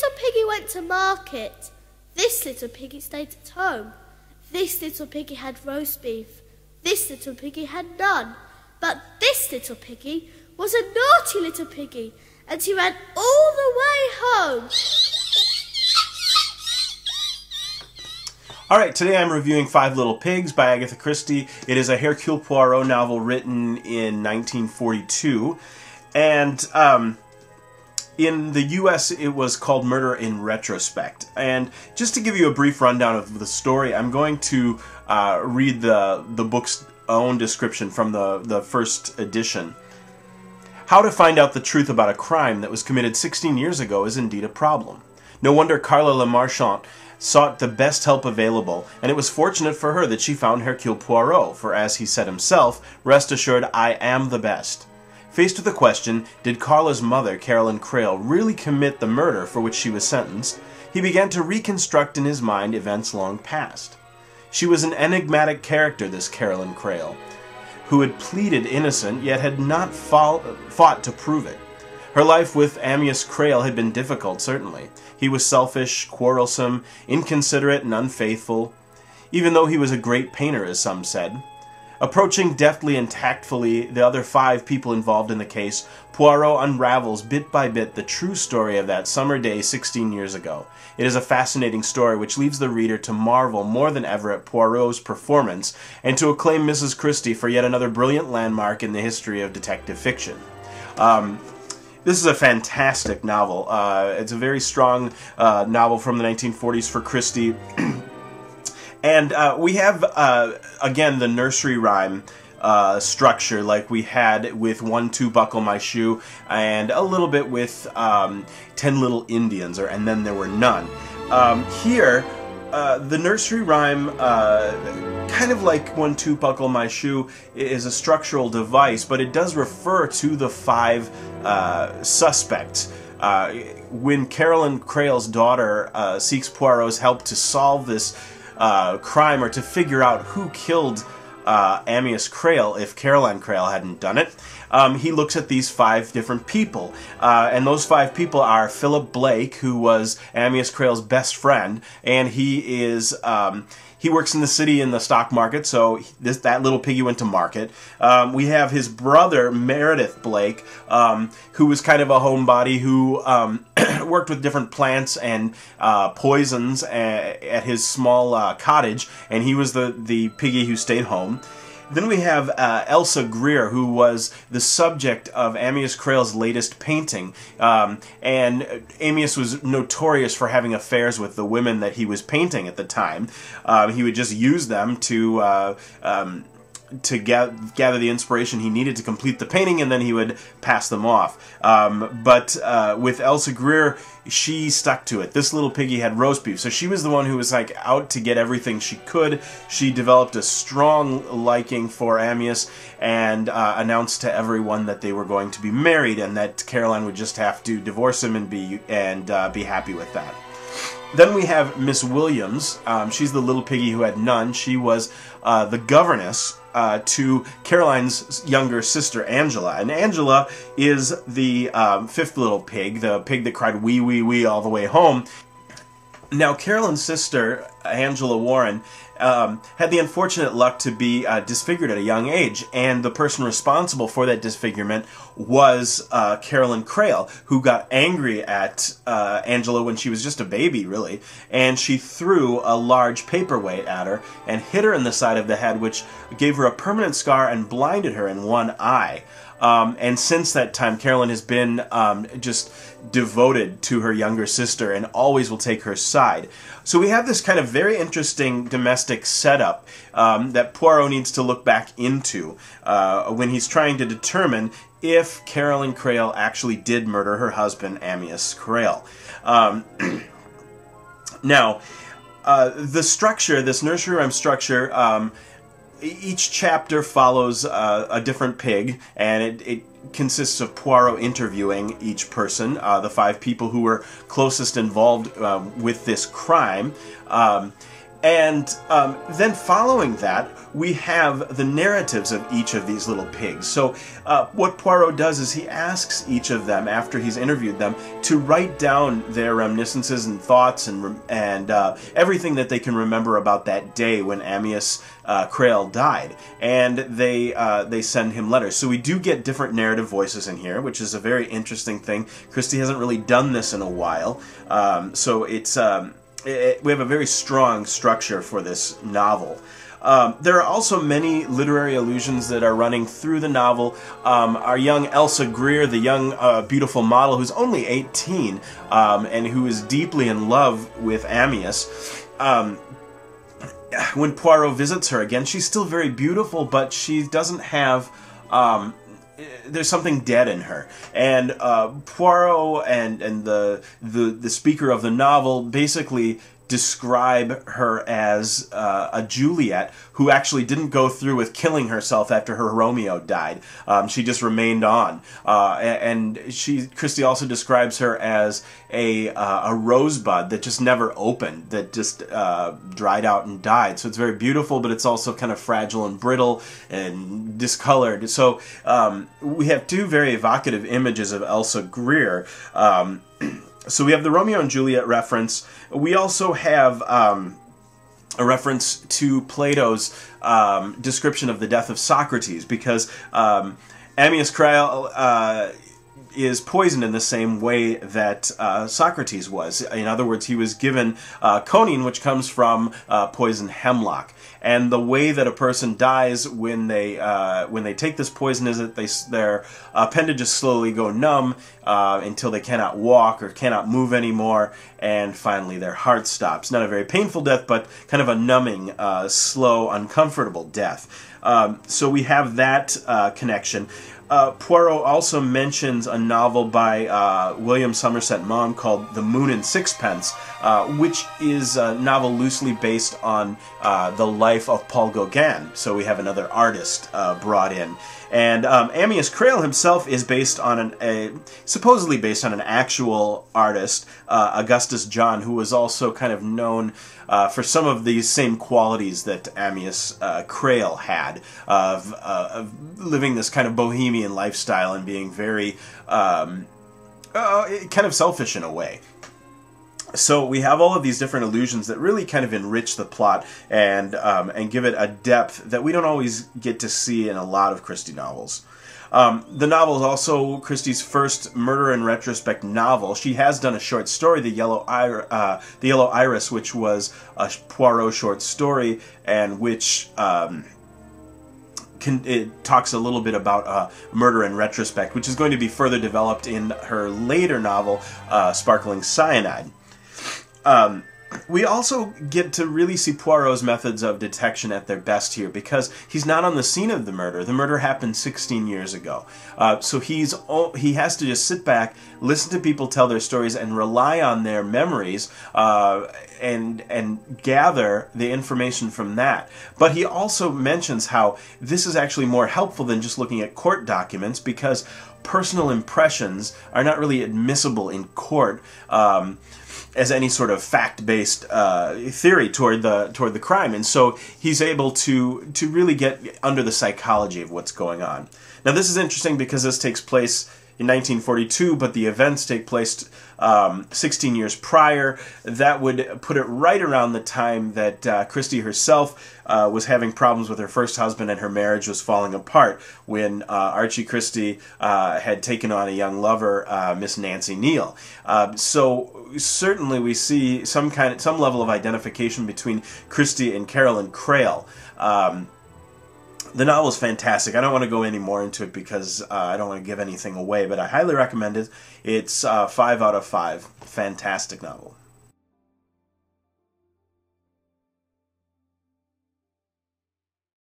little piggy went to market. This little piggy stayed at home. This little piggy had roast beef. This little piggy had none. But this little piggy was a naughty little piggy, and he ran all the way home. Alright, today I'm reviewing Five Little Pigs by Agatha Christie. It is a Hercule Poirot novel written in 1942. And in the US it was called Murder in Retrospect. And just to give you a brief rundown of the story, I'm going to read the book's own description from the first edition. How to find out the truth about a crime that was committed 16 years ago is indeed a problem. No wonder Carla Le Marchant sought the best help available, and it was fortunate for her that she found Hercule Poirot, for as he said himself, rest assured, I am the best. Faced with the question, did Carla's mother, Caroline Crail, really commit the murder for which she was sentenced, he began to reconstruct in his mind events long past. She was an enigmatic character, this Caroline Crail, who had pleaded innocent, yet had not fought to prove it. Her life with Amyas Crail had been difficult, certainly. He was selfish, quarrelsome, inconsiderate, and unfaithful, even though he was a great painter, as some said. Approaching deftly and tactfully the other 5 people involved in the case, Poirot unravels bit by bit the true story of that summer day 16 years ago. It is a fascinating story which leaves the reader to marvel more than ever at Poirot's performance and to acclaim Mrs. Christie for yet another brilliant landmark in the history of detective fiction. This is a fantastic novel. It's a very strong novel from the 1940s for Christie. And we have, again, the nursery rhyme structure like we had with 1, 2, Buckle My Shoe, and a little bit with 10 Little Indians, and then there were none. Here, the nursery rhyme, kind of like 1, 2, Buckle My Shoe, is a structural device, but it does refer to the 5 suspects. When Caroline Crail's daughter seeks Poirot's help to solve this crime, or to figure out who killed Amyas Crail if Caroline Crail hadn't done it, he looks at these 5 different people. And those 5 people are Philip Blake, who was Amyas Crail's best friend, and he is he works in the city in the stock market, so that little piggy went to market. We have his brother, Meredith Blake, who was kind of a homebody who worked with different plants and poisons at his small cottage, and he was the piggy who stayed home. Then we have Elsa Greer, who was the subject of Amyas Crail's latest painting. And Amyas was notorious for having affairs with the women that he was painting at the time. He would just use them to gather the inspiration he needed to complete the painting, and then he would pass them off. But with Elsa Greer, she stuck to it. This little piggy had roast beef, so she was the one who was like out to get everything she could. She developed a strong liking for Amyas and announced to everyone that they were going to be married, and that Caroline would just have to divorce him and be happy with that. Then we have Miss Williams. She's the little piggy who had none. She was the governess to Caroline's younger sister, Angela. And Angela is the 5th little pig, the pig that cried wee, wee, wee all the way home. Now, Caroline's sister, Angela Warren, had the unfortunate luck to be disfigured at a young age, and the person responsible for that disfigurement was Caroline Crail, who got angry at Angela when she was just a baby, really, and she threw a large paperweight at her and hit her in the side of the head, which gave her a permanent scar and blinded her in one eye. And since that time, Caroline has been just devoted to her younger sister and always will take her side. So we have this kind of very interesting domestic setup that Poirot needs to look back into when he's trying to determine if Caroline Crail actually did murder her husband, Amyas Crail. Now, the structure, this nursery rhyme structure, each chapter follows a different pig, and it consists of Poirot interviewing each person, the 5 people who were closest involved with this crime. And then following that, we have the narratives of each of these little pigs. So what Poirot does is he asks each of them, after he's interviewed them, to write down their reminiscences and thoughts and everything that they can remember about that day when Amyas Crehl died. And they send him letters. So we do get different narrative voices in here, which is a very interesting thing. Christie hasn't really done this in a while. So it's... we have a very strong structure for this novel. There are also many literary allusions that are running through the novel. Our young Elsa Greer, the young beautiful model who's only 18 and who is deeply in love with Amyas, when Poirot visits her again, she's still very beautiful, but she doesn't have... there's something dead in her, and Poirot and the speaker of the novel basically describe her as a Juliet who actually didn't go through with killing herself after her Romeo died. She just remained on, and Christie also describes her as a rosebud that just never opened, that just dried out and died. So it's very beautiful, but it's also kind of fragile and brittle and discolored. So we have two very evocative images of Elsa Greer. So we have the Romeo and Juliet reference. We also have a reference to Plato's description of the death of Socrates, because Amyas Crehl is poisoned in the same way that Socrates was. In other words, he was given conine, which comes from poisoned hemlock. And the way that a person dies when they take this poison is that their appendages slowly go numb until they cannot walk or cannot move anymore, and finally their heart stops. Not a very painful death, but kind of a numbing, slow, uncomfortable death. So we have that connection. Poirot also mentions a novel by William Somerset Maugham called The Moon and Sixpence, which is a novel loosely based on the life of Paul Gauguin. So we have another artist brought in. And Amyas Crehl himself is based on supposedly based on an actual artist, Augustus John, who was also kind of known for some of these same qualities that Amyas Crehl had, of living this kind of bohemian lifestyle and being very kind of selfish in a way. So we have all of these different allusions that really kind of enrich the plot and give it a depth that we don't always get to see in a lot of Christie novels. The novel is also Christie's first murder in retrospect novel. She has done a short story, The Yellow Iris, which was a Poirot short story, and which it talks a little bit about murder in retrospect, which is going to be further developed in her later novel, Sparkling Cyanide. We also get to really see Poirot's methods of detection at their best here, because he's not on the scene of the murder. The murder happened 16 years ago. So he has to just sit back, listen to people tell their stories, and rely on their memories and gather the information from that. But he also mentions how this is actually more helpful than just looking at court documents, because personal impressions are not really admissible in court as any sort of fact-based theory toward the crime, and so he's able to really get under the psychology of what's going on. Now, this is interesting because this takes place in 1942, but the events take place 16 years prior. That would put it right around the time that Christie herself was having problems with her first husband and her marriage was falling apart, when Archie Christie had taken on a young lover, Miss Nancy Neal. So certainly we see some level of identification between Christie and Carolyn Crehl. The novel is fantastic. I don't want to go any more into it because I don't want to give anything away, but I highly recommend it. It's 5 out of 5. Fantastic novel.